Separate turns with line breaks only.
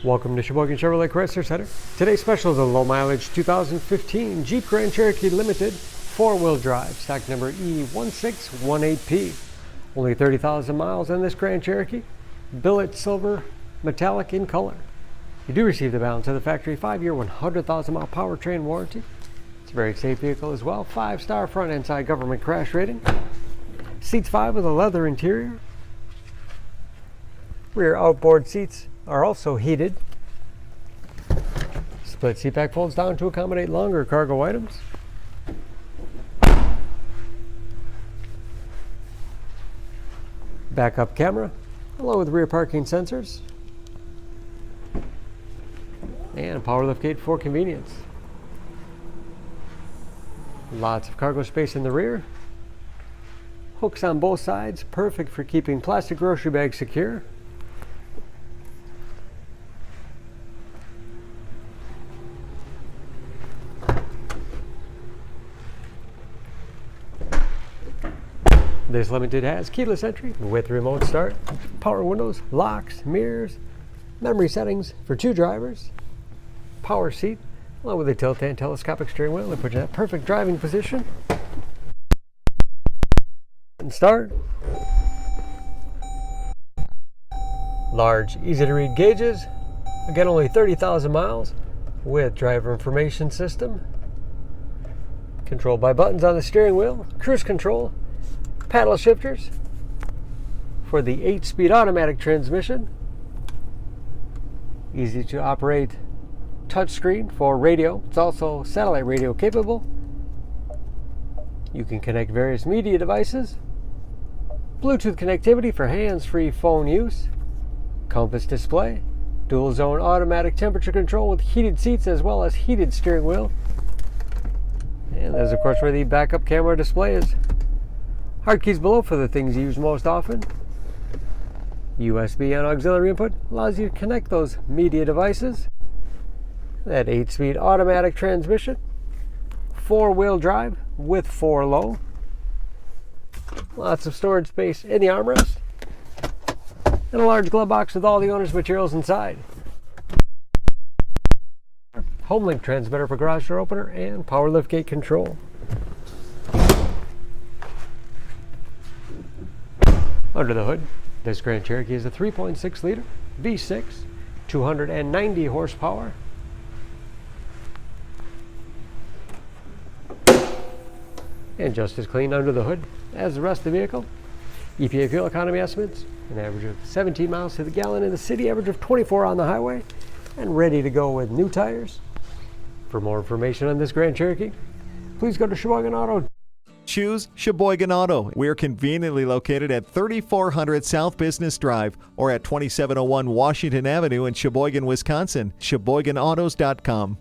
Welcome to Sheboygan Chevrolet Chrysler Center. Today's special is a low mileage 2015 Jeep Grand Cherokee Limited 4-wheel drive, stock number E1618P. Only 30,000 miles on this Grand Cherokee. Billet Silver Metallic in color. You do receive the balance of the factory 5-year 100,000 mile powertrain warranty. It's a very safe vehicle as well. 5-star front and side government crash rating. Seats 5 with a leather interior. Rear outboard seats are also heated. Split seat back folds down to accommodate longer cargo items. Backup camera, along with rear parking sensors. And a power lift gate for convenience. Lots of cargo space in the rear. Hooks on both sides, perfect for keeping plastic grocery bags secure. This Limited has keyless entry with remote start, power windows, locks, mirrors, memory settings for 2 drivers, power seat, along with a tilt and telescopic steering wheel that puts you in that perfect driving position. And start. Large, easy to read gauges. Again, only 30,000 miles with driver information system. Controlled by buttons on the steering wheel, cruise control, paddle shifters for the 8-speed automatic transmission. Easy to operate touchscreen for radio. It's also satellite radio capable. You can connect various media devices. Bluetooth connectivity for hands-free phone use. Compass display. Dual zone automatic temperature control with heated seats as well as heated steering wheel. And there's of course where the backup camera display is. Hard keys below for the things you use most often. USB and auxiliary input allows you to connect those media devices. That 8-speed automatic transmission. 4-wheel drive with 4-low. Lots of storage space in the armrest. And a large glove box with all the owner's materials inside. Home link transmitter for garage door opener and power lift gate control. Under the hood, this Grand Cherokee is a 3.6 liter V6, 290 horsepower. And just as clean under the hood as the rest of the vehicle. EPA fuel economy estimates, an average of 17 miles to the gallon in the city, average of 24 on the highway, and ready to go with new tires. For more information on this Grand Cherokee, please go to Sheboygan Auto.
Choose Sheboygan Auto. We're conveniently located at 3400 South Business Drive or at 2701 Washington Avenue in Sheboygan, Wisconsin. SheboyganAutos.com.